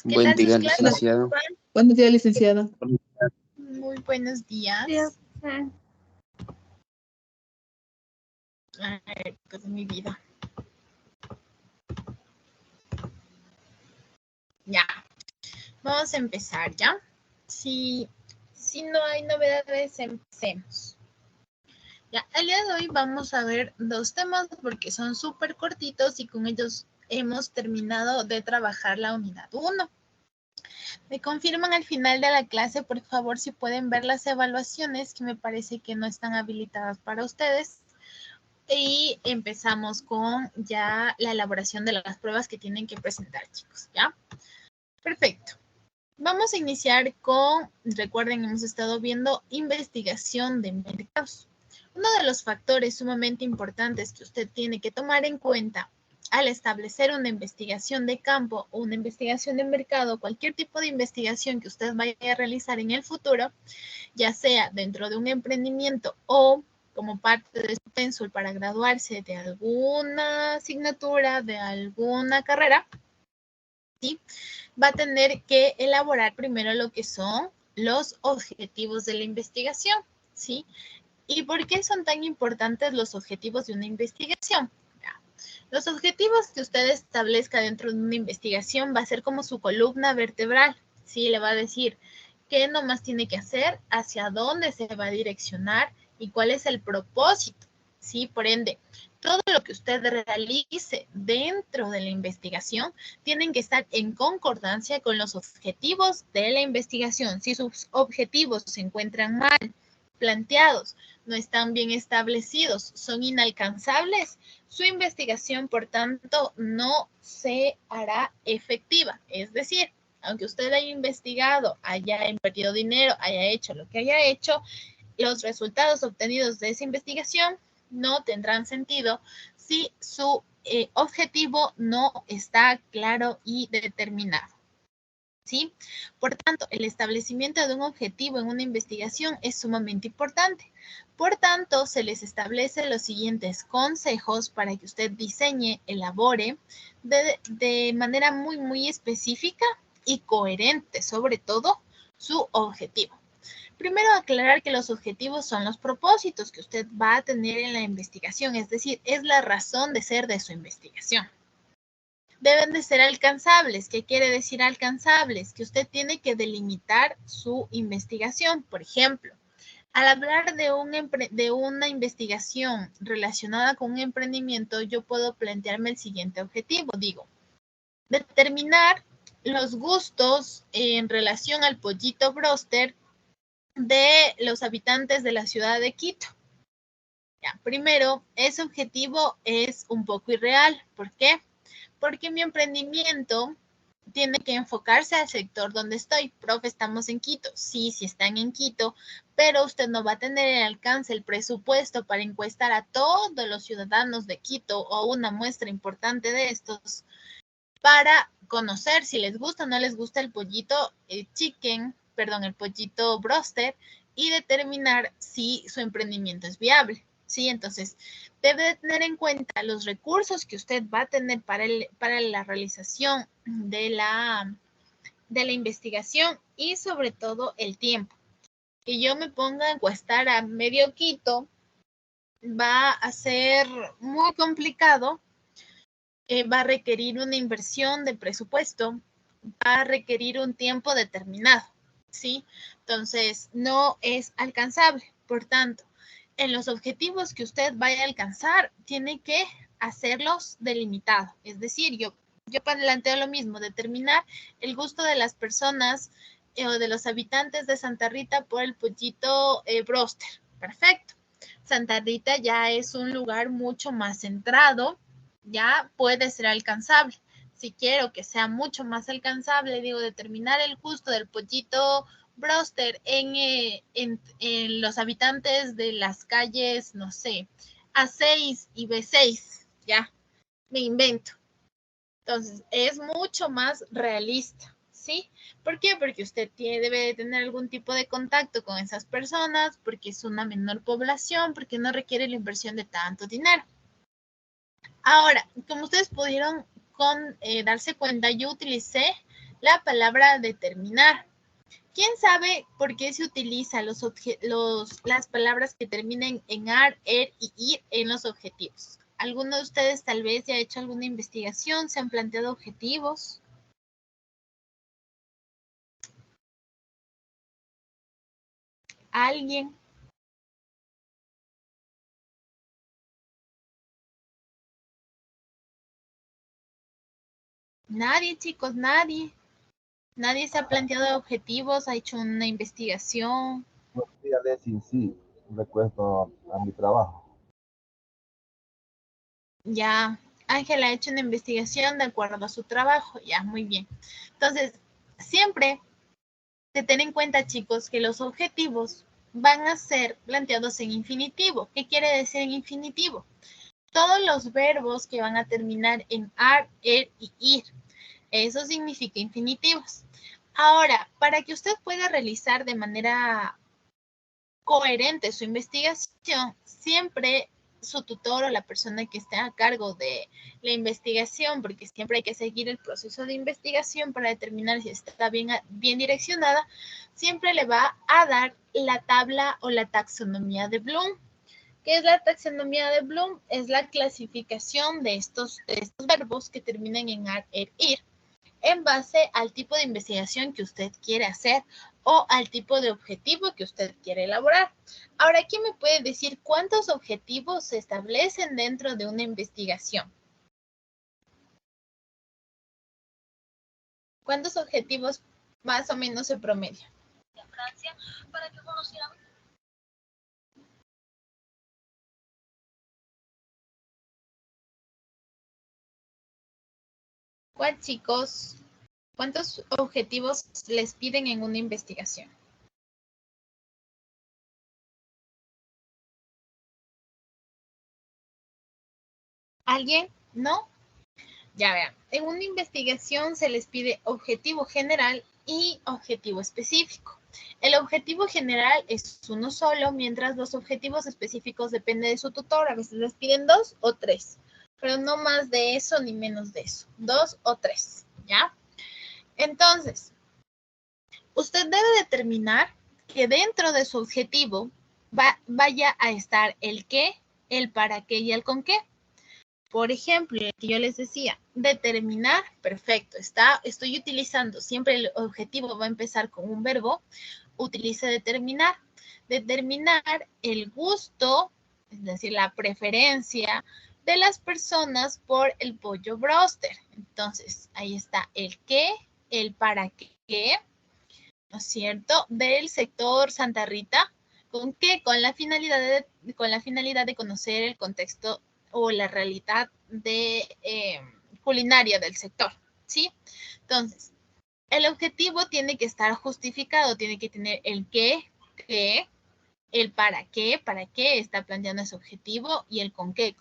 ¿Qué Buen tal sus día, clases? licenciado. Buenos días, licenciado. Muy buenos días. A ver, cosa de mi vida. Ya, vamos a empezar, ¿ya? Si no hay novedades, empecemos. Ya, el día de hoy vamos a ver 2 temas porque son súper cortitos y con ellos hemos terminado de trabajar la unidad 1. Me confirman al final de la clase, por favor, si pueden ver las evaluaciones, que me parece que no están habilitadas para ustedes. Y empezamos con ya la elaboración de las pruebas que tienen que presentar, chicos, ¿ya? Perfecto. Vamos a iniciar con, recuerden, hemos estado viendo investigación de mercados. Uno de los factores sumamente importantes que usted tiene que tomar en cuenta al establecer una investigación de campo o una investigación de mercado, cualquier tipo de investigación que usted vaya a realizar en el futuro, ya sea dentro de un emprendimiento o como parte de su pénsul para graduarse de alguna asignatura, de alguna carrera, ¿sí? Va a tener que elaborar primero lo que son los objetivos de la investigación, ¿sí? ¿Y por qué son tan importantes los objetivos de una investigación? Los objetivos que usted establezca dentro de una investigación va a ser como su columna vertebral, ¿sí? Le va a decir qué nomás tiene que hacer, hacia dónde se va a direccionar y cuál es el propósito, ¿sí? Por ende, todo lo que usted realice dentro de la investigación tienen que estar en concordancia con los objetivos de la investigación. Si sus objetivos se encuentran mal planteados, no están bien establecidos, son inalcanzables, su investigación, por tanto, no se hará efectiva. Es decir, aunque usted haya investigado, haya invertido dinero, haya hecho lo que haya hecho, los resultados obtenidos de esa investigación no tendrán sentido si su objetivo no está claro y determinado. ¿Sí? Por tanto, el establecimiento de un objetivo en una investigación es sumamente importante. Por tanto, se les establece los siguientes consejos para que usted diseñe, elabore de manera muy específica y coherente, sobre todo, su objetivo. Primero, aclarar que los objetivos son los propósitos que usted va a tener en la investigación, es decir, es la razón de ser de su investigación. Deben de ser alcanzables. ¿Qué quiere decir alcanzables? Que usted tiene que delimitar su investigación. Por ejemplo, al hablar de una investigación relacionada con un emprendimiento, yo puedo plantearme el siguiente objetivo. Digo, determinar los gustos en relación al pollito broster de los habitantes de la ciudad de Quito. Ya, primero, ese objetivo es un poco irreal. ¿Por qué? Porque mi emprendimiento tiene que enfocarse al sector donde estoy. Profe, estamos en Quito. Sí, sí están en Quito, pero usted no va a tener el alcance, el presupuesto para encuestar a todos los ciudadanos de Quito o una muestra importante de estos para conocer si les gusta o no les gusta el pollito el pollito broster y determinar si su emprendimiento es viable. ¿Sí? Entonces, debe de tener en cuenta los recursos que usted va a tener para la realización de la investigación y sobre todo el tiempo. Que yo me ponga a encuestar a medio Quito va a ser muy complicado, va a requerir una inversión de presupuesto, va a requerir un tiempo determinado, ¿sí? Entonces, no es alcanzable. Por tanto, en los objetivos que usted vaya a alcanzar, tiene que hacerlos delimitados. Es decir, yo planteo lo mismo, determinar el gusto de las personas o de los habitantes de Santa Rita por el pollito broster. Perfecto. Santa Rita ya es un lugar mucho más centrado, ya puede ser alcanzable. Si quiero que sea mucho más alcanzable, digo, determinar el gusto del pollito broster en los habitantes de las calles, no sé, A6 y B6, ya, me invento. Entonces, es mucho más realista, ¿sí? ¿Por qué? Porque usted debe de tener algún tipo de contacto con esas personas, porque es una menor población, porque no requiere la inversión de tanto dinero. Ahora, como ustedes pudieron darse cuenta, yo utilicé la palabra determinar. ¿Quién sabe por qué se utilizan las palabras que terminen en ar, er y ir en los objetivos? ¿Alguno de ustedes tal vez ya ha hecho alguna investigación? ¿Se han planteado objetivos? ¿Alguien? Nadie, chicos, nadie. Nadie se ha planteado objetivos, ha hecho una investigación. Buenos días, Leslie. Sí, recuerdo a mi trabajo. Ya, Ángela ha hecho una investigación de acuerdo a su trabajo. Ya, muy bien. Entonces, siempre de tener en cuenta, chicos, que los objetivos van a ser planteados en infinitivo. ¿Qué quiere decir en infinitivo? Todos los verbos que van a terminar en ar, er y ir. Eso significa infinitivos. Ahora, para que usted pueda realizar de manera coherente su investigación, siempre su tutor o la persona que esté a cargo de la investigación, porque siempre hay que seguir el proceso de investigación para determinar si está bien direccionada, siempre le va a dar la tabla o la taxonomía de Bloom. ¿Qué es la taxonomía de Bloom? Es la clasificación de estos verbos que terminan en ar, er, ir, en base al tipo de investigación que usted quiere hacer o al tipo de objetivo que usted quiere elaborar. Ahora, ¿quién me puede decir cuántos objetivos se establecen dentro de una investigación? ¿Cuántos objetivos más o menos se promedia? Francia, para que conocieran. ¿Cuál, chicos? ¿Cuántos objetivos les piden en una investigación? ¿Alguien? ¿No? Ya vean, en una investigación se les pide objetivo general y objetivo específico. El objetivo general es uno solo, mientras los objetivos específicos depende de su tutor. A veces les piden 2 o 3, pero no más de eso ni menos de eso. 2 o 3, ¿ya? Entonces, usted debe determinar que dentro de su objetivo vaya a estar el qué, el para qué y el con qué. Por ejemplo, que yo les decía, determinar, perfecto, estoy utilizando, siempre el objetivo va a empezar con un verbo, utilice determinar. Determinar el gusto, es decir, la preferencia de las personas por el pollo broster. Entonces, ahí está el qué, el para qué, ¿no es cierto? Del sector Santa Rita. ¿Con qué? Con la finalidad de conocer el contexto o la realidad de culinaria del sector, ¿sí? Entonces, el objetivo tiene que estar justificado, tiene que tener el qué, el para qué está planteando ese objetivo y el con qué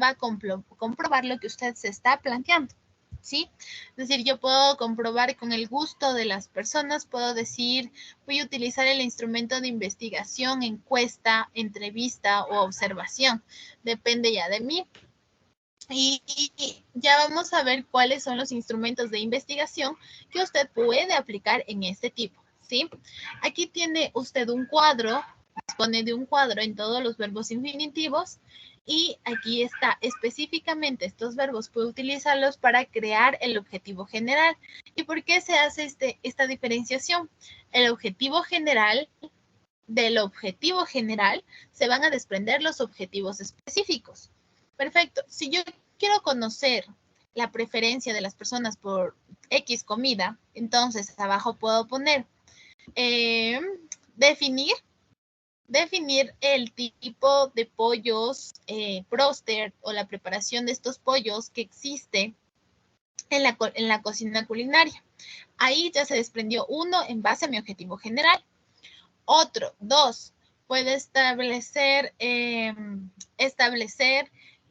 va a comprobar lo que usted se está planteando. ¿Sí? Es decir, yo puedo comprobar con el gusto de las personas, puedo decir, voy a utilizar el instrumento de investigación, encuesta, entrevista o observación. Depende ya de mí. Y ya vamos a ver cuáles son los instrumentos de investigación que usted puede aplicar en este tipo, ¿sí? Aquí tiene usted un cuadro, dispone de un cuadro en todos los verbos infinitivos y aquí está específicamente estos verbos, puede utilizarlos para crear el objetivo general. ¿Y por qué se hace esta diferenciación? El objetivo general, del objetivo general se van a desprender los objetivos específicos. Perfecto. Si yo quiero conocer la preferencia de las personas por X comida, entonces abajo puedo poner definir el tipo de pollos broster o la preparación de estos pollos que existe en la cocina culinaria. Ahí ya se desprendió uno en base a mi objetivo general. Otro, 2, puede establecer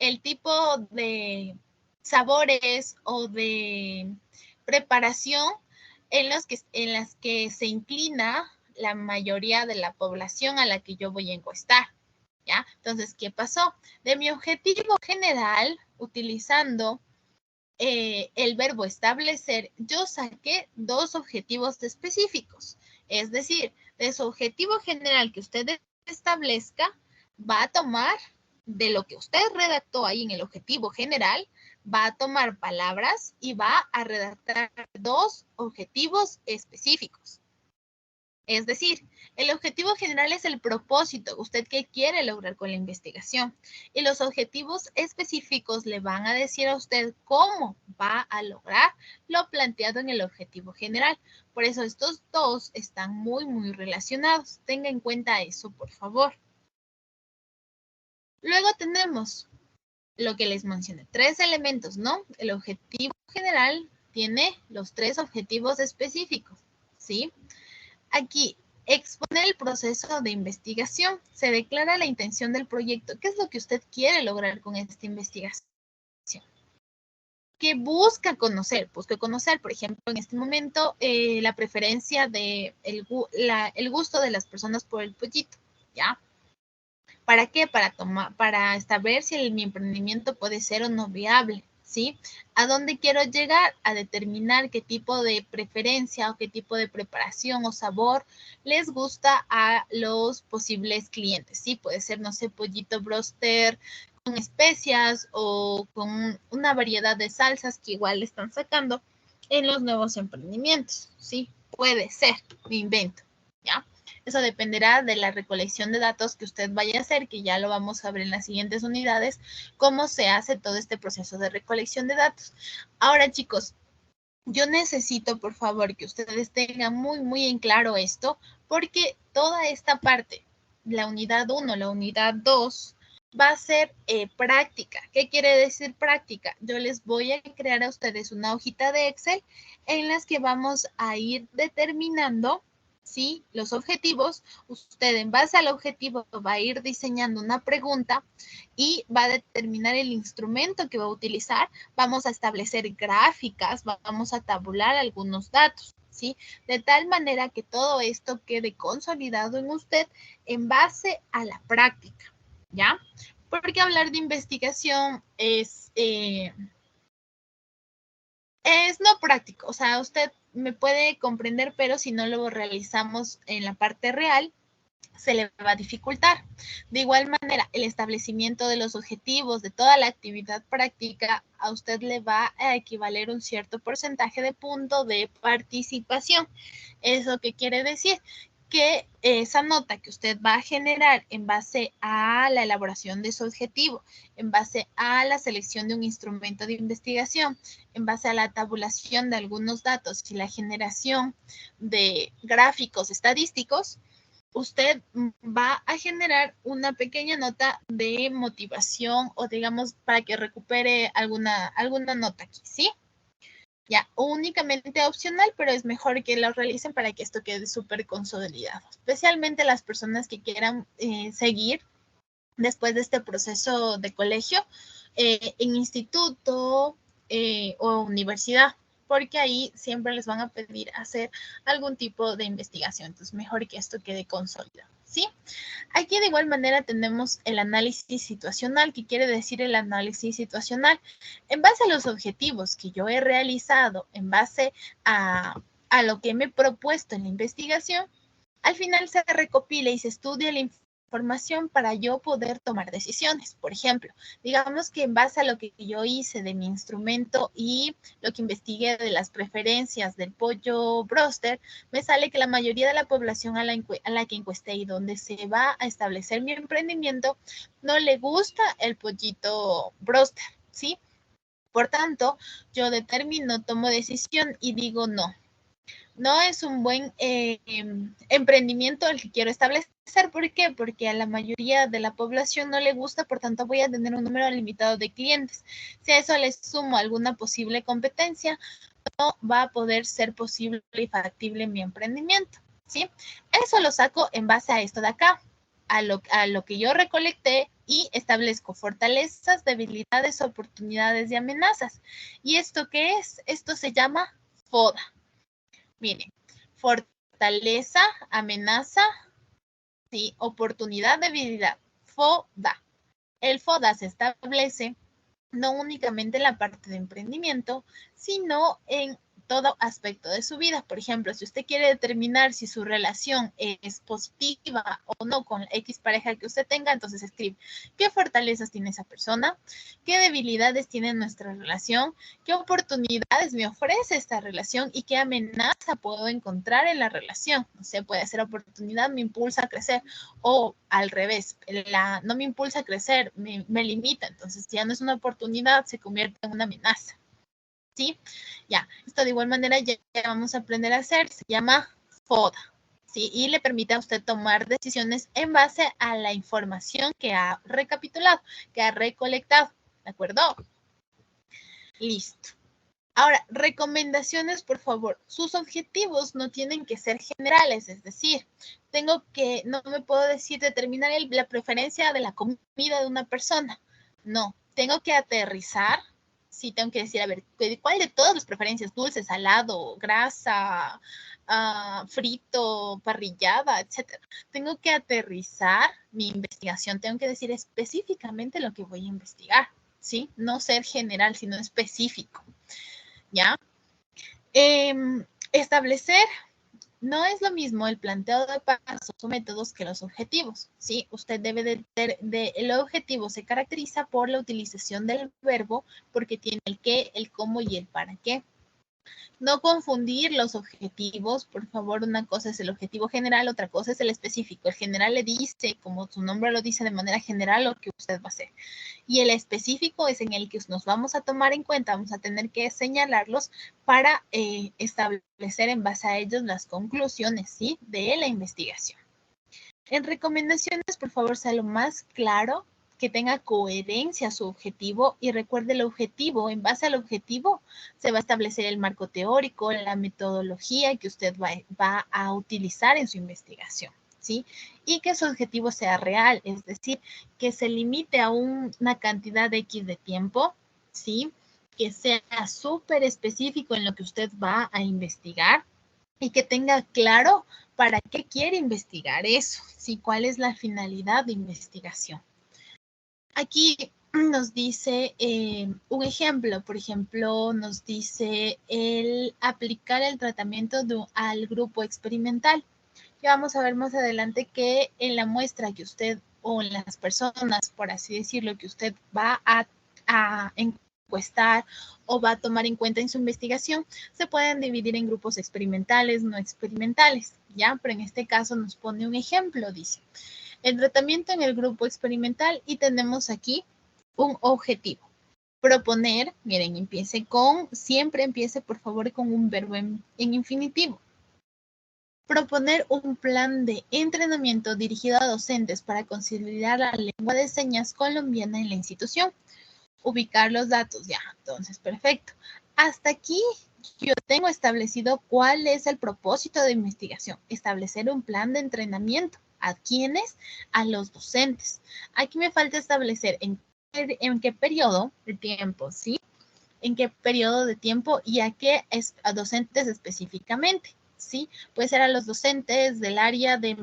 el tipo de sabores o de preparación en las que se inclina la mayoría de la población a la que yo voy a encuestar. ¿Ya? Entonces, ¿qué pasó? De mi objetivo general, utilizando el verbo establecer, yo saqué 2 objetivos específicos. Es decir, de su objetivo general que usted establezca, va a tomar de lo que usted redactó ahí en el objetivo general, va a tomar palabras y va a redactar 2 objetivos específicos. Es decir, el objetivo general es el propósito, usted qué quiere lograr con la investigación. Y los objetivos específicos le van a decir a usted cómo va a lograr lo planteado en el objetivo general. Por eso estos 2 están muy relacionados. Tenga en cuenta eso, por favor. Luego tenemos lo que les mencioné, 3 elementos, ¿no? El objetivo general tiene los 3 objetivos específicos, ¿sí? Aquí, exponer el proceso de investigación. Se declara la intención del proyecto. ¿Qué es lo que usted quiere lograr con esta investigación? ¿Qué busca conocer? Busca conocer, por ejemplo, en este momento, la preferencia de el gusto de las personas por el pollito, ¿ya? ¿Para qué? Para saber si mi emprendimiento puede ser o no viable, ¿sí? ¿A dónde quiero llegar? A determinar qué tipo de preferencia o qué tipo de preparación o sabor les gusta a los posibles clientes, ¿sí? Puede ser, no sé, pollito broster con especias o con una variedad de salsas que igual están sacando en los nuevos emprendimientos, ¿sí? Puede ser, me invento, ¿ya? Eso dependerá de la recolección de datos que usted vaya a hacer, que ya lo vamos a ver en las siguientes unidades, cómo se hace todo este proceso de recolección de datos. Ahora, chicos, yo necesito, por favor, que ustedes tengan muy en claro esto, porque toda esta parte, la unidad 1, la unidad 2, va a ser práctica. ¿Qué quiere decir práctica? Yo les voy a crear a ustedes una hojita de Excel en las que vamos a ir determinando, ¿sí?, los objetivos. Usted, en base al objetivo, va a ir diseñando una pregunta y va a determinar el instrumento que va a utilizar. Vamos a establecer gráficas, vamos a tabular algunos datos, ¿sí? De tal manera que todo esto quede consolidado en usted en base a la práctica, ¿ya? Porque hablar de investigación es no práctico. O sea, usted me puede comprender, pero si no lo realizamos en la parte real, se le va a dificultar. De igual manera, el establecimiento de los objetivos de toda la actividad práctica a usted le va a equivaler un cierto porcentaje de punto de participación. ¿Eso qué quiere decir? Que esa nota que usted va a generar en base a la elaboración de su objetivo, en base a la selección de un instrumento de investigación, en base a la tabulación de algunos datos y la generación de gráficos estadísticos, usted va a generar una pequeña nota de motivación o digamos para que recupere alguna nota aquí, ¿sí? Ya, únicamente opcional, pero es mejor que lo realicen para que esto quede súper consolidado. Especialmente las personas que quieran seguir después de este proceso de colegio en instituto o universidad, porque ahí siempre les van a pedir hacer algún tipo de investigación. Entonces, mejor que esto quede consolidado, ¿sí? Aquí de igual manera tenemos el análisis situacional. ¿Qué quiere decir el análisis situacional? En base a los objetivos que yo he realizado, en base a lo que me he propuesto en la investigación, al final se recopila y se estudia la información para yo poder tomar decisiones. Por ejemplo, digamos que en base a lo que yo hice de mi instrumento y lo que investigué de las preferencias del pollo broster, me sale que la mayoría de la población a la que encuesté y donde se va a establecer mi emprendimiento no le gusta el pollito broster, ¿sí? Por tanto, yo determino, tomo decisión y digo no. No es un buen emprendimiento el que quiero establecer. ¿Por qué? Porque a la mayoría de la población no le gusta, por tanto voy a tener un número limitado de clientes. Si a eso le sumo alguna posible competencia, no va a poder ser posible y factible mi emprendimiento, ¿sí? Eso lo saco en base a esto de acá, a lo que yo recolecté y establezco fortalezas, debilidades, oportunidades y amenazas. ¿Y esto qué es? Esto se llama FODA. Miren, fortaleza, amenaza, ¿sí? Oportunidad, debilidad. FODA. El FODA se establece no únicamente en la parte de emprendimiento, sino en todo aspecto de su vida. Por ejemplo, si usted quiere determinar si su relación es positiva o no con la X pareja que usted tenga, entonces escribe qué fortalezas tiene esa persona, qué debilidades tiene nuestra relación, qué oportunidades me ofrece esta relación y qué amenaza puedo encontrar en la relación. O sea, puede ser oportunidad, me impulsa a crecer, o al revés, no me impulsa a crecer, me limita. Entonces ya no es una oportunidad, se convierte en una amenaza. ¿Sí? Ya, esto de igual manera ya vamos a aprender a hacer, se llama FODA, ¿sí? Y le permite a usted tomar decisiones en base a la información que ha recapitulado, que ha recolectado, ¿de acuerdo? Listo. Ahora, recomendaciones, por favor. Sus objetivos no tienen que ser generales, es decir, no me puedo decir determinar la preferencia de la comida de una persona. No, tengo que aterrizar. Sí, tengo que decir, a ver, ¿cuál de todas las preferencias? Dulce, salado, grasa, frito, parrillada, etcétera. Tengo que aterrizar mi investigación. Tengo que decir específicamente lo que voy a investigar, ¿sí? No ser general, sino específico. ¿Ya? Establecer no es lo mismo el planteo de pasos o métodos que los objetivos, ¿sí? Usted debe el objetivo se caracteriza por la utilización del verbo porque tiene el qué, el cómo y el para qué. No confundir los objetivos, por favor, una cosa es el objetivo general, otra cosa es el específico. El general le dice, como su nombre lo dice, de manera general lo que usted va a hacer. Y el específico es en el que nos vamos a tomar en cuenta, vamos a tener que señalarlos para establecer en base a ellos las conclusiones, ¿sí? De la investigación. En recomendaciones, por favor, sea lo más claro, que tenga coherencia su objetivo y recuerde el objetivo. En base al objetivo se va a establecer el marco teórico, la metodología que usted va a utilizar en su investigación, ¿sí? Y que su objetivo sea real, es decir, que se limite a una cantidad X de tiempo, ¿sí? Que sea súper específico en lo que usted va a investigar y que tenga claro para qué quiere investigar eso, ¿sí? ¿Cuál es la finalidad de investigación? Aquí nos dice un ejemplo, por ejemplo, nos dice el aplicar el tratamiento al grupo experimental. Ya vamos a ver más adelante que en la muestra que usted o en las personas, por así decirlo, que usted va a encuestar o va a tomar en cuenta en su investigación, se pueden dividir en grupos experimentales, no experimentales, ¿ya? Pero en este caso nos pone un ejemplo, dice. El tratamiento en el grupo experimental y tenemos aquí un objetivo. Proponer, miren, siempre empiece por favor con un verbo en infinitivo. Proponer un plan de entrenamiento dirigido a docentes para consolidar la lengua de señas colombiana en la institución. Ubicar los datos, ya, entonces, perfecto. Hasta aquí yo tengo establecido cuál es el propósito de investigación. Establecer un plan de entrenamiento. ¿A quiénes? A los docentes. Aquí me falta establecer en qué periodo de tiempo, ¿sí? En qué periodo de tiempo y a qué a docentes específicamente, ¿sí? Puede ser a los docentes del área de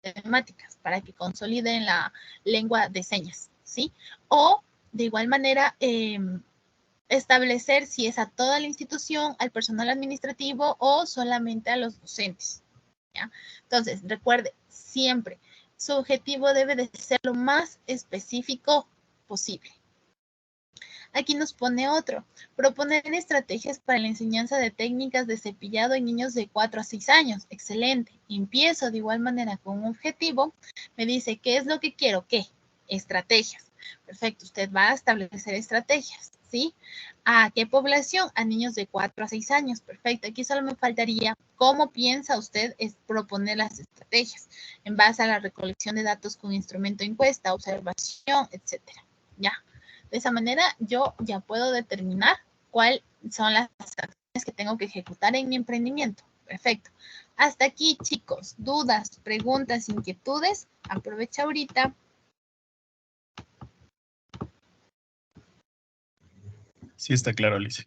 matemáticas para que consoliden la lengua de señas, ¿sí? O de igual manera establecer si es a toda la institución, al personal administrativo o solamente a los docentes, ¿ya? Entonces, recuerde, siempre su objetivo debe de ser lo más específico posible. Aquí nos pone otro, proponer estrategias para la enseñanza de técnicas de cepillado en niños de 4 a 6 años. Excelente. Empiezo de igual manera con un objetivo. Me dice, ¿qué es lo que quiero? ¿Qué? Estrategias. Perfecto, usted va a establecer estrategias, ¿sí? ¿A qué población? A niños de 4 a 6 años. Perfecto, aquí solo me faltaría cómo piensa usted proponer las estrategias en base a la recolección de datos con instrumento encuesta, observación, etcétera. Ya. De esa manera yo ya puedo determinar cuáles son las acciones que tengo que ejecutar en mi emprendimiento. Perfecto. Hasta aquí, chicos. Dudas, preguntas, inquietudes. Aprovecha ahorita. Sí, está claro, Alicia.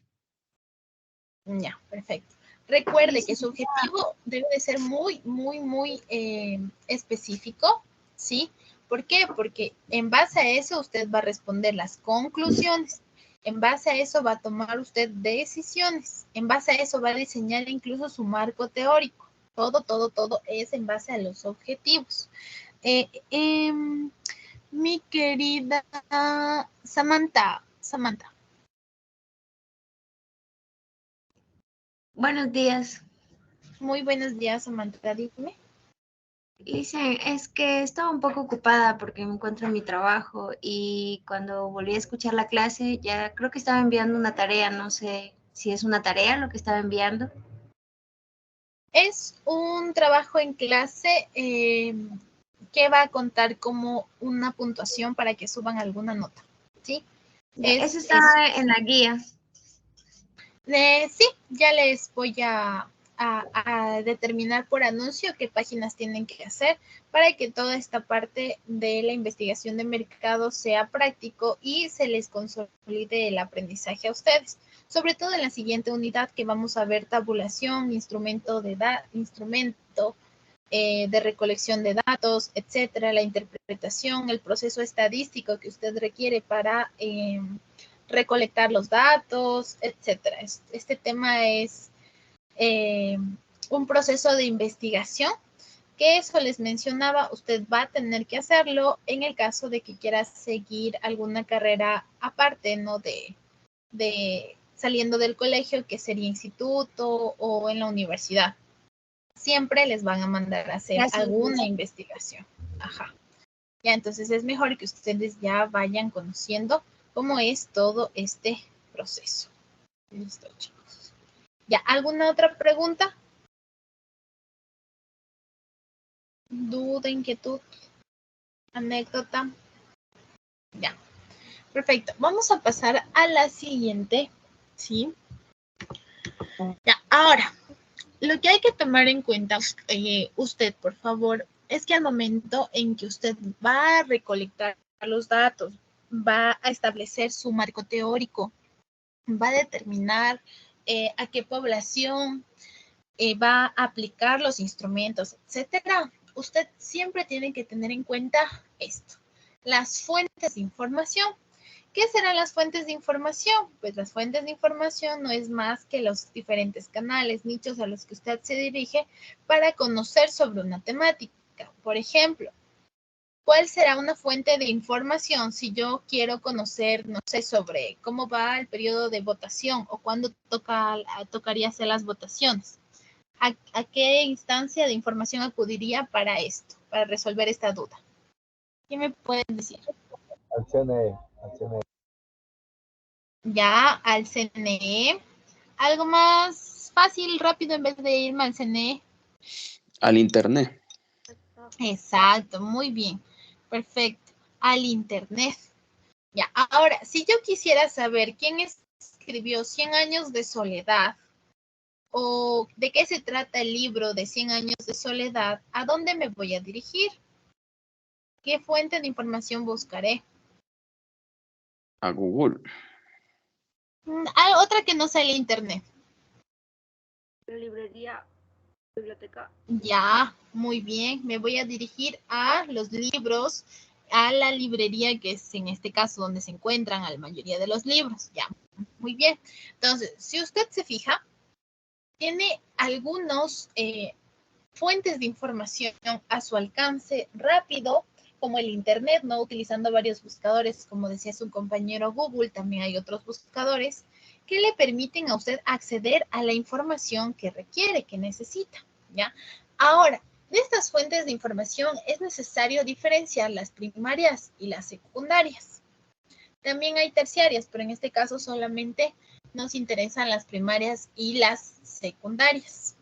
Ya, perfecto. Recuerde que su objetivo debe de ser muy específico, ¿sí? ¿Por qué? Porque en base a eso usted va a responder las conclusiones. En base a eso va a tomar usted decisiones. En base a eso va a diseñar incluso su marco teórico. Todo es en base a los objetivos. Mi querida Samantha. Buenos días. Muy buenos días, Samantha. Dime. Licen, es que estaba un poco ocupada porque me encuentro en mi trabajo y cuando volví a escuchar la clase ya creo que estaba enviando una tarea, no sé si es una tarea lo que estaba enviando. Es un trabajo en clase que va a contar como una puntuación para que suban alguna nota, ¿sí? Eso está en la guía. Sí, ya les voy a determinar por anuncio qué páginas tienen que hacer para que toda esta parte de la investigación de mercado sea práctico y se les consolide el aprendizaje a ustedes. Sobre todo en la siguiente unidad que vamos a ver tabulación, instrumento de recolección de datos, etcétera, la interpretación, el proceso estadístico que usted requiere para recolectar los datos, etcétera. Este tema es un proceso de investigación que eso les mencionaba, usted va a tener que hacerlo en el caso de que quiera seguir alguna carrera aparte, ¿no? De saliendo del colegio, que sería instituto o en la universidad. Siempre les van a mandar a hacer alguna investigación. Ajá. Ya, entonces es mejor que ustedes ya vayan conociendo cómo es todo este proceso. Listo, chicos. ¿Ya alguna otra pregunta? ¿Duda, inquietud, anécdota? Ya, perfecto. Vamos a pasar a la siguiente, ¿sí? Ya, ahora, lo que hay que tomar en cuenta, usted, por favor, es que al momento en que usted va a recolectar los datos, va a establecer su marco teórico, va a determinar a qué población va a aplicar los instrumentos, etcétera. Usted siempre tiene que tener en cuenta esto, las fuentes de información. ¿Qué serán las fuentes de información? Pues las fuentes de información no es más que los diferentes canales, nichos a los que usted se dirige para conocer sobre una temática. Por ejemplo, ¿cuál será una fuente de información si yo quiero conocer, no sé, sobre cómo va el periodo de votación o cuándo tocaría hacer las votaciones? ¿A qué instancia de información acudiría para esto, para resolver esta duda? ¿Qué me pueden decir? Al CNE, al CNE. Ya, al CNE. Algo más fácil, rápido, en vez de irme al CNE. Al internet. Exacto, muy bien. Perfecto. Al internet. Ya, ahora, si yo quisiera saber quién escribió 100 años de soledad o de qué se trata el libro de 100 años de soledad, ¿a dónde me voy a dirigir? ¿Qué fuente de información buscaré? A Google. Otra que no sea el internet. La librería, biblioteca. Ya, muy bien. Me voy a dirigir a los libros, a la librería, que es en este caso donde se encuentran la mayoría de los libros. Ya, muy bien. Entonces, si usted se fija, tiene algunos fuentes de información a su alcance rápido, como el internet, ¿no? Utilizando varios buscadores, como decía su compañero Google, también hay otros buscadores que le permiten a usted acceder a la información que requiere, que necesita, ¿ya? Ahora, de estas fuentes de información es necesario diferenciar las primarias y las secundarias. También hay terciarias, pero en este caso solamente nos interesan las primarias y las secundarias.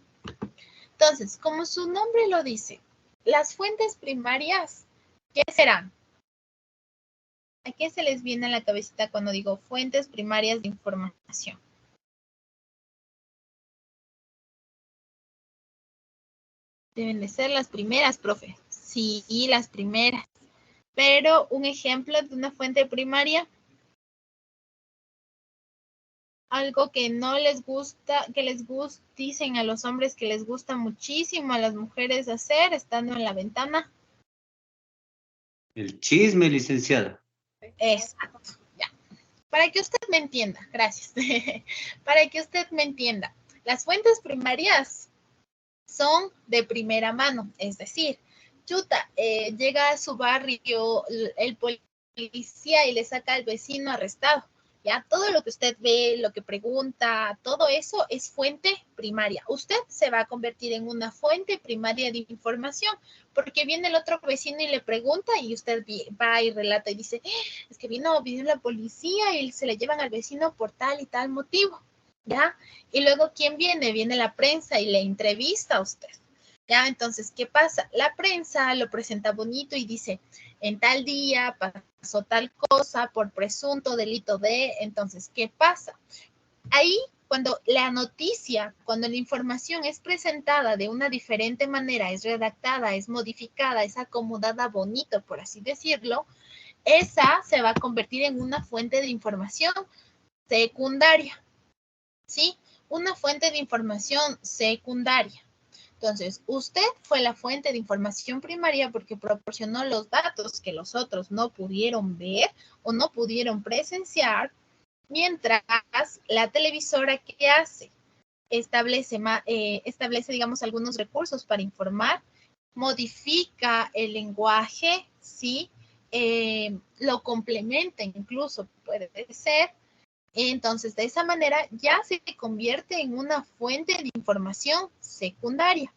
Entonces, como su nombre lo dice, las fuentes primarias, ¿qué serán? ¿A qué se les viene a la cabecita cuando digo fuentes primarias de información? Deben de ser las primeras, profe. Sí, las primeras. Pero un ejemplo de una fuente primaria, algo que no les gusta, dicen a los hombres que les gusta muchísimo a las mujeres hacer, estando en la ventana. El chisme, licenciada. Exacto, ya. Para que usted me entienda, gracias. Para que usted me entienda, las fuentes primarias son de primera mano, es decir, chuta, llega a su barrio el policía y le saca al vecino arrestado. Ya, todo lo que usted ve, lo que pregunta, todo eso es fuente primaria. Usted se va a convertir en una fuente primaria de información, porque viene el otro vecino y le pregunta y usted va y relata y dice, es que vino la policía y se le llevan al vecino por tal y tal motivo, ¿ya? Y luego, ¿quién viene? Viene la prensa y le entrevista a usted. ¿Ya? Entonces, ¿qué pasa? La prensa lo presenta bonito y dice, en tal día pasó tal cosa por presunto delito de... Entonces, ¿qué pasa? Ahí, cuando la noticia, cuando la información es presentada de una diferente manera, es redactada, es modificada, es acomodada bonito, por así decirlo, esa se va a convertir en una fuente de información secundaria, ¿sí? Una fuente de información secundaria. Entonces, usted fue la fuente de información primaria porque proporcionó los datos que los otros no pudieron ver o no pudieron presenciar, mientras la televisora, ¿qué hace? Establece, digamos, algunos recursos para informar, modifica el lenguaje, ¿sí? Lo complementa incluso, puede ser. Entonces, de esa manera ya se convierte en una fuente de información secundaria.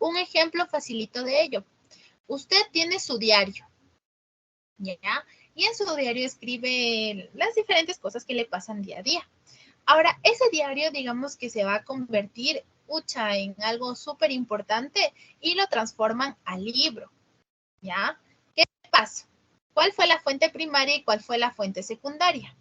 Un ejemplo facilito de ello. Usted tiene su diario, ¿ya? Y en su diario escribe las diferentes cosas que le pasan día a día. Ahora, ese diario, digamos que se va a convertir, en algo súper importante y lo transforman a libro, ¿ya? ¿Qué pasa? ¿Cuál fue la fuente primaria y cuál fue la fuente secundaria?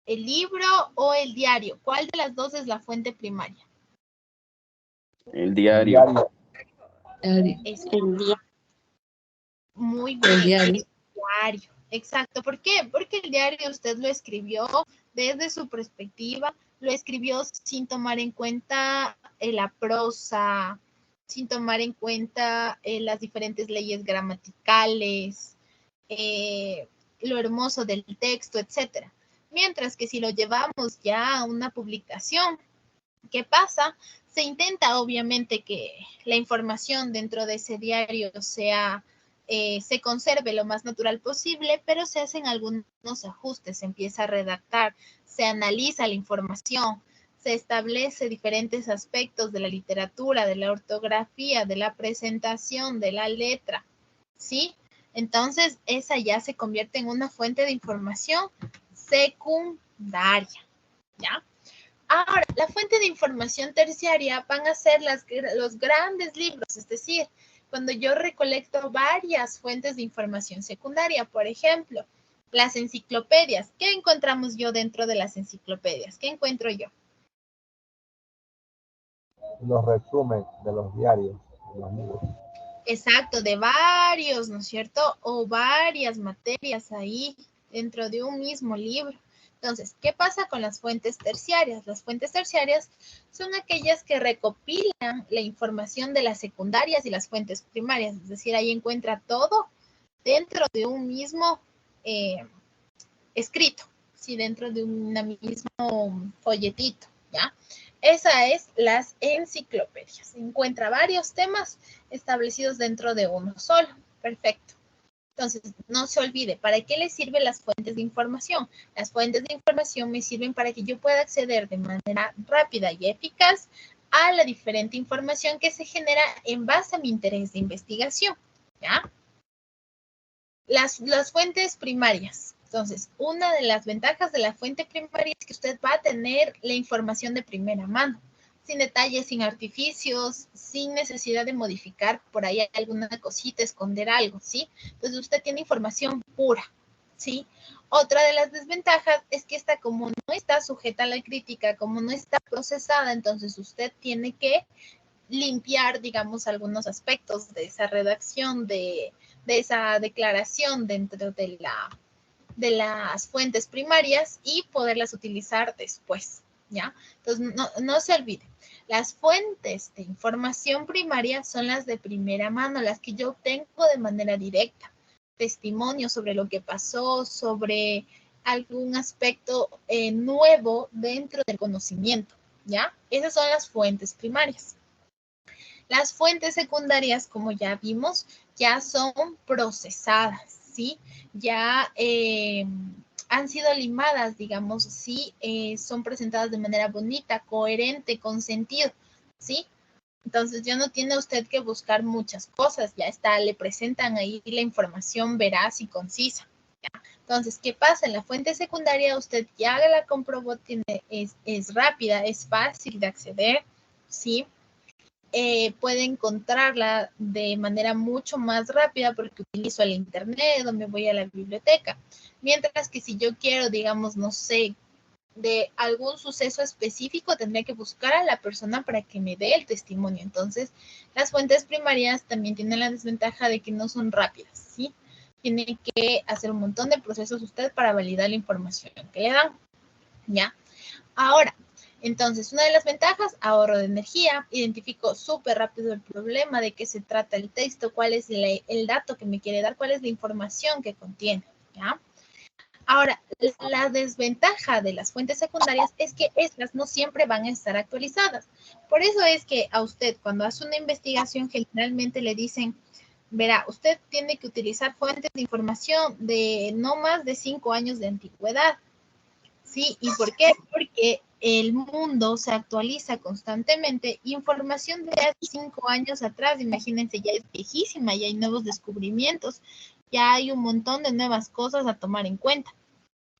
¿El libro o el diario? ¿Cuál de las dos es la fuente primaria? El diario. Es El día. muy bien. El diario. El diario. Exacto. ¿Por qué? Porque el diario usted lo escribió desde su perspectiva, lo escribió sin tomar en cuenta la prosa, sin tomar en cuenta las diferentes leyes gramaticales, lo hermoso del texto, etcétera. Mientras que si lo llevamos ya a una publicación, ¿qué pasa? Se intenta obviamente que la información dentro de ese diario se conserve lo más natural posible, pero se hacen algunos ajustes, se empieza a redactar, se analiza la información, se establece diferentes aspectos de la literatura, de la ortografía, de la presentación, de la letra, ¿sí? Entonces, esa ya se convierte en una fuente de información secundaria, ¿ya? Ahora, la fuente de información terciaria van a ser los grandes libros, es decir, cuando yo recolecto varias fuentes de información secundaria, por ejemplo, las enciclopedias. ¿Qué encontramos yo dentro de las enciclopedias? ¿Qué encuentro yo? Los resúmenes de los diarios, de los libros. Exacto, de varios, ¿no es cierto? O varias materias ahí dentro de un mismo libro. Entonces, ¿qué pasa con las fuentes terciarias? Las fuentes terciarias son aquellas que recopilan la información de las secundarias y las fuentes primarias, es decir, ahí encuentra todo dentro de un mismo escrito, ¿sí? Dentro de un mismo folletito, ¿ya? Esa es las enciclopedias. Encuentra varios temas establecidos dentro de uno solo. Perfecto. Entonces, no se olvide, ¿para qué le sirven las fuentes de información? Las fuentes de información me sirven para que yo pueda acceder de manera rápida y eficaz a la diferente información que se genera en base a mi interés de investigación, ¿ya? Las fuentes primarias. Entonces, una de las ventajas de la fuente primaria es que usted va a tener la información de primera mano, sin detalles, sin artificios, sin necesidad de modificar por ahí alguna cosita, esconder algo, ¿sí? Entonces, usted tiene información pura, ¿sí? Otra de las desventajas es que esta, como no está sujeta a la crítica, como no está procesada, entonces usted tiene que limpiar, digamos, algunos aspectos de esa redacción, de esa declaración dentro de las fuentes primarias y poderlas utilizar después, ¿ya? Entonces, no se olviden. Las fuentes de información primaria son las de primera mano, las que yo obtengo de manera directa. Testimonios sobre lo que pasó, sobre algún aspecto nuevo dentro del conocimiento, ¿ya? Esas son las fuentes primarias. Las fuentes secundarias, como ya vimos, ya son procesadas, ¿sí? Ya han sido limadas, digamos, ¿sí? Son presentadas de manera bonita, coherente, con sentido, ¿sí? Entonces ya no tiene usted que buscar muchas cosas, ya está, le presentan ahí la información veraz y concisa. ¿Ya? Entonces, ¿qué pasa? En la fuente secundaria usted ya la comprobó, es rápida, es fácil de acceder, ¿sí? Puede encontrarla de manera mucho más rápida porque utilizo el internet o me voy a la biblioteca. Mientras que si yo quiero, digamos, no sé, de algún suceso específico, tendría que buscar a la persona para que me dé el testimonio. Entonces, las fuentes primarias también tienen la desventaja de que no son rápidas, ¿sí? Tiene que hacer un montón de procesos usted para validar la información que le dan, ¿ya? Ahora, entonces, una de las ventajas, ahorro de energía. Identifico súper rápido el problema, de qué se trata el texto, cuál es el dato que me quiere dar, cuál es la información que contiene, ¿ya? Ahora, la desventaja de las fuentes secundarias es que estas no siempre van a estar actualizadas. Por eso es que a usted, cuando hace una investigación, generalmente le dicen, verá, usted tiene que utilizar fuentes de información de no más de 5 años de antigüedad. ¿Sí? ¿Y por qué? Porque el mundo se actualiza constantemente. Información de hace 5 años atrás, imagínense, ya es viejísima, ya hay nuevos descubrimientos, ya hay un montón de nuevas cosas a tomar en cuenta.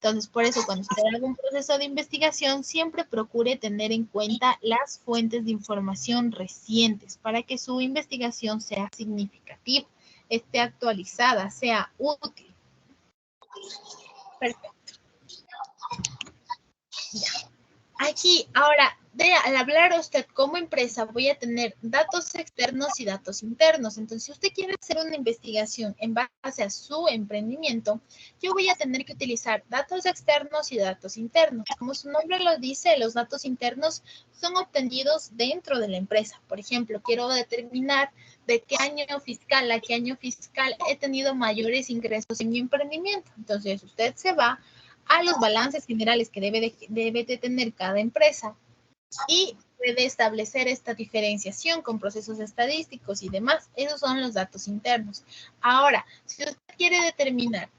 Entonces, por eso, cuando usted haga un proceso de investigación, siempre procure tener en cuenta las fuentes de información recientes para que su investigación sea significativa, esté actualizada, sea útil. Perfecto. Ya. Aquí, ahora, al hablar usted como empresa, voy a tener datos externos y datos internos. Entonces, si usted quiere hacer una investigación en base a su emprendimiento, yo voy a tener que utilizar datos externos y datos internos. Como su nombre lo dice, los datos internos son obtenidos dentro de la empresa. Por ejemplo, quiero determinar de qué año fiscal a qué año fiscal he tenido mayores ingresos en mi emprendimiento. Entonces, usted se va a los balances generales que debe de tener cada empresa y puede establecer esta diferenciación con procesos estadísticos y demás. Esos son los datos internos. Ahora, si usted quiere determinar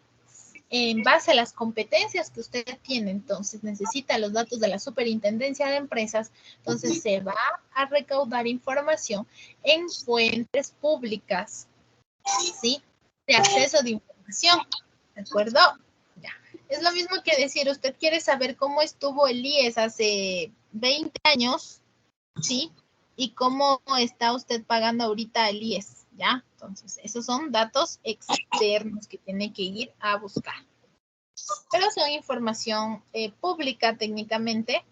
en base a las competencias que usted tiene, entonces necesita los datos de la Superintendencia de Empresas, entonces se va a recaudar información en fuentes públicas, ¿sí? De acceso de información, ¿de acuerdo? Ya. Es lo mismo que decir, usted quiere saber cómo estuvo el IES hace 20 años, ¿sí? Y cómo está usted pagando ahorita el IES, ¿ya? Entonces, esos son datos externos que tiene que ir a buscar. Pero son información pública técnicamente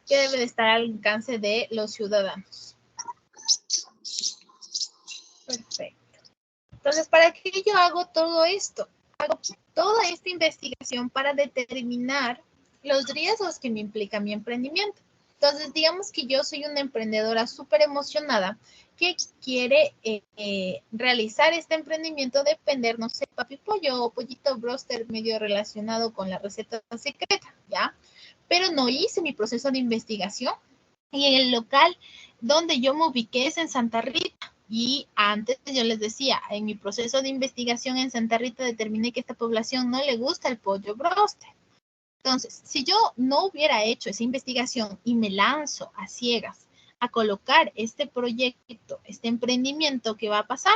que debe de estar al alcance de los ciudadanos. Perfecto. Entonces, ¿para qué yo hago todo esto? Hago toda esta investigación para determinar los riesgos que me implica mi emprendimiento. Entonces, digamos que yo soy una emprendedora súper emocionada que quiere realizar este emprendimiento, depender, no sé, papi pollo o pollito broster medio relacionado con la receta secreta, ¿ya? Pero no hice mi proceso de investigación y en el local donde yo me ubiqué es en Santa Rita. Y antes yo les decía, en mi proceso de investigación en Santa Rita determiné que a esta población no le gusta el pollo broster. Entonces, si yo no hubiera hecho esa investigación y me lanzo a ciegas a colocar este proyecto, este emprendimiento, ¿qué va a pasar?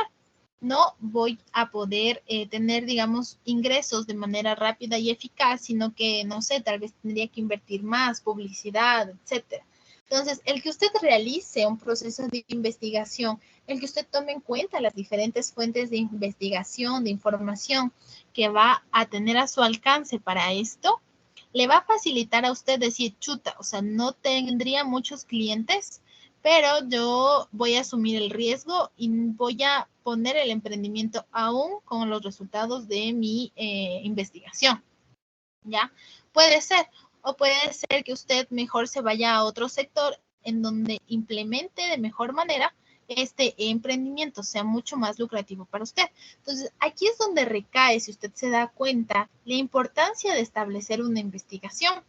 No voy a poder tener, digamos, ingresos de manera rápida y eficaz, sino que, no sé, tal vez tendría que invertir más, publicidad, etcétera. Entonces, el que usted realice un proceso de investigación, el que usted tome en cuenta las diferentes fuentes de investigación, de información que va a tener a su alcance para esto, le va a facilitar a usted decir, chuta, o sea, no tendría muchos clientes, pero yo voy a asumir el riesgo y voy a poner el emprendimiento aún con los resultados de mi investigación, ¿ya? Puede ser. O puede ser que usted mejor se vaya a otro sector en donde implemente de mejor manera este emprendimiento, sea mucho más lucrativo para usted. Entonces, aquí es donde recae, si usted se da cuenta, la importancia de establecer una investigación.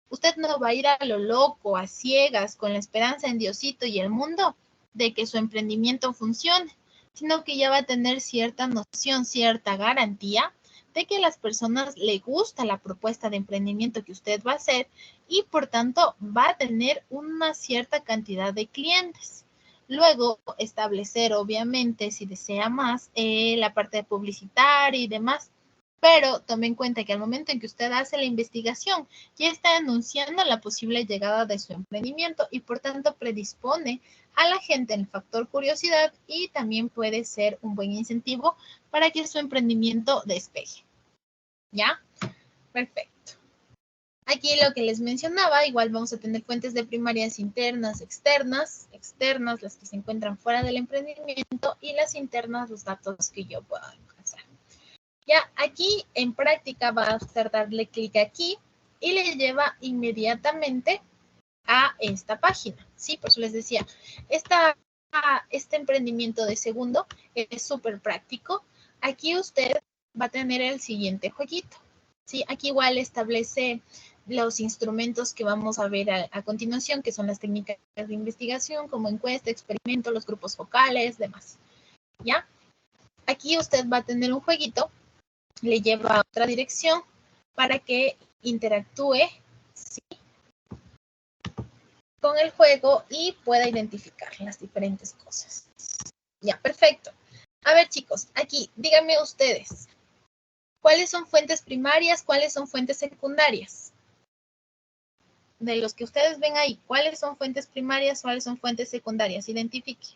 Usted no va a ir a lo loco, a ciegas, con la esperanza en Diosito y el mundo de que su emprendimiento funcione, sino que ya va a tener cierta noción, cierta garantía de que a las personas le gusta la propuesta de emprendimiento que usted va a hacer y por tanto va a tener una cierta cantidad de clientes. Luego establecer, obviamente, si desea más, la parte de publicitaria y demás. Pero tome en cuenta que al momento en que usted hace la investigación, ya está anunciando la posible llegada de su emprendimiento y por tanto predispone a la gente en el factor curiosidad y también puede ser un buen incentivo para que su emprendimiento despegue. ¿Ya? Perfecto. Aquí lo que les mencionaba, igual vamos a tener fuentes de primarias internas, externas, las que se encuentran fuera del emprendimiento y las internas, los datos que yo puedo alcanzar. Ya aquí en práctica va a usted darle clic aquí y le lleva inmediatamente a esta página, ¿sí? Por eso les decía, este emprendimiento de segundo es súper práctico. Aquí usted va a tener el siguiente jueguito, ¿sí? Aquí igual establece los instrumentos que vamos a ver a continuación, que son las técnicas de investigación, como encuesta, experimento, los grupos focales, demás, ¿ya? Aquí usted va a tener un jueguito, le lleva a otra dirección para que interactúe, ¿sí?, con el juego y pueda identificar las diferentes cosas. Ya, perfecto. A ver, chicos, aquí, díganme ustedes, ¿cuáles son fuentes primarias? ¿Cuáles son fuentes secundarias? De los que ustedes ven ahí, ¿cuáles son fuentes primarias? ¿Cuáles son fuentes secundarias? Identifique.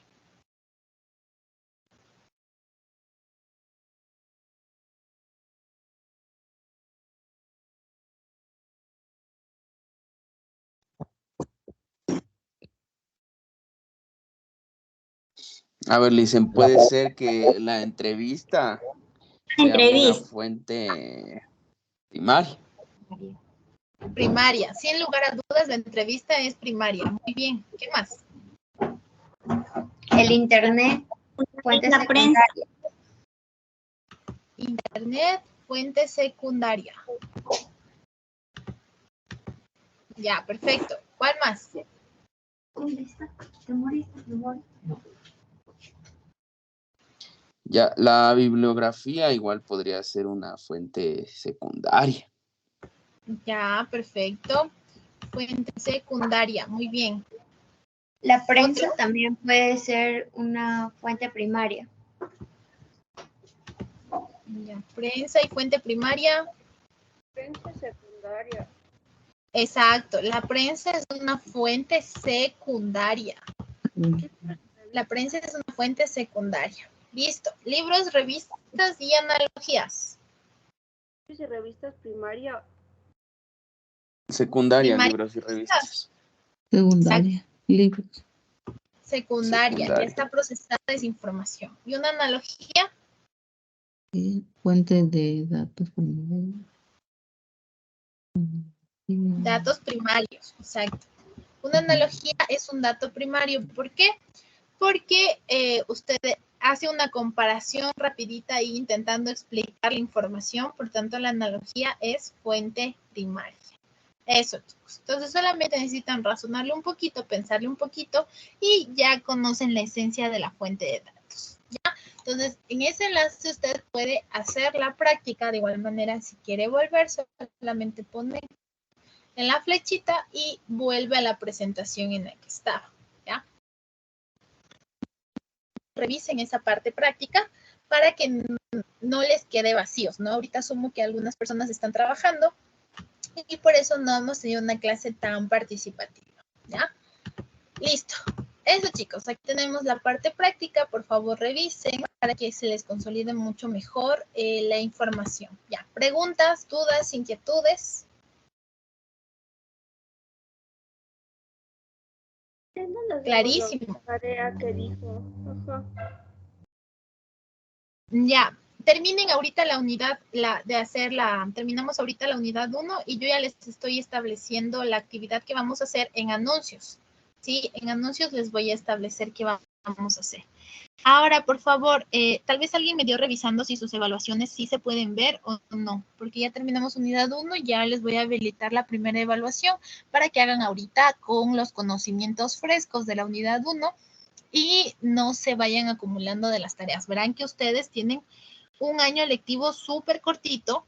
A ver, le dicen, puede ser que la entrevista sea una fuente primaria. Primaria. Sin lugar a dudas, la entrevista es primaria. Muy bien. ¿Qué más? El internet, fuente secundaria. Internet, fuente secundaria. Ya, perfecto. ¿Cuál más? ¿Dónde está? ¿Te moriste? Ya, la bibliografía igual podría ser una fuente secundaria. Ya, perfecto. Fuente secundaria. Muy bien. La prensa también puede ser una fuente primaria. Ya, prensa y fuente primaria. Prensa secundaria. Exacto, la prensa es una fuente secundaria. La prensa es una fuente secundaria. Listo. Libros, revistas y analogías. ¿Y revistas primaria? Secundaria, Primaria. libros y revistas. Secundaria, libros. Secundaria, ya está procesada esa información. ¿Y una analogía? Fuentes de datos. Datos primarios, exacto. Una analogía es un dato primario. ¿Por qué? Porque usted hace una comparación rapidita ahí intentando explicar la información, por tanto la analogía es fuente primaria. Eso, chicos. Entonces solamente necesitan razonarle un poquito, pensarle un poquito y ya conocen la esencia de la fuente de datos. ¿Ya? Entonces, en ese enlace usted puede hacer la práctica. De igual manera, si quiere volver, solamente pone en la flechita y vuelve a la presentación en la que estaba. ¿Ya? Revisen esa parte práctica para que no les quede vacíos, ¿no? Ahorita asumo que algunas personas están trabajando y por eso no hemos tenido una clase tan participativa, ¿ya? Listo. Eso, chicos, aquí tenemos la parte práctica. Por favor, revisen para que se les consolide mucho mejor la información. Ya, preguntas, dudas, inquietudes. Clarísimo. La tarea que dijo. Ajá. Ya, terminen ahorita la unidad, terminamos ahorita la unidad 1 y yo ya les estoy estableciendo la actividad que vamos a hacer en anuncios. Sí, en anuncios les voy a establecer qué vamos a hacer. Ahora, por favor, tal vez alguien me dio revisando si sus evaluaciones sí se pueden ver o no, porque ya terminamos unidad 1 y ya les voy a habilitar la primera evaluación para que hagan ahorita con los conocimientos frescos de la unidad 1 y no se vayan acumulando de las tareas. Verán que ustedes tienen un año lectivo súper cortito,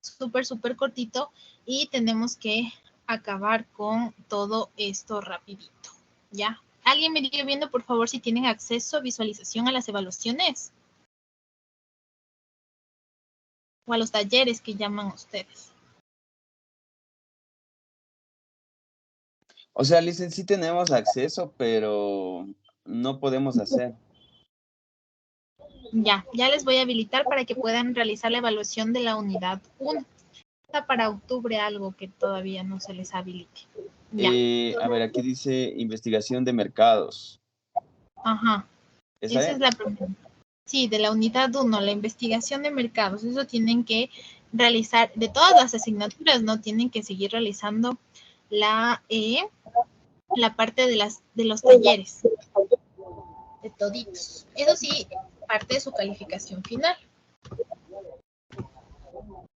súper cortito, y tenemos que acabar con todo esto rapidito, ¿ya? ¿Alguien me diga viendo, por favor, si tienen acceso a visualización a las evaluaciones? O a los talleres que llaman ustedes. O sea, Licen, sí tenemos acceso, pero no podemos hacer. Ya les voy a habilitar para que puedan realizar la evaluación de la unidad 1. Está para octubre algo que todavía no se les habilite. Ya. A ver, aquí dice investigación de mercados. Ajá. ¿Esa Esa es la primera. Sí, de la unidad 1, la investigación de mercados. Eso tienen que realizar, de todas las asignaturas, ¿no? Tienen que seguir realizando la parte de los talleres. De toditos. Eso sí, parte de su calificación final.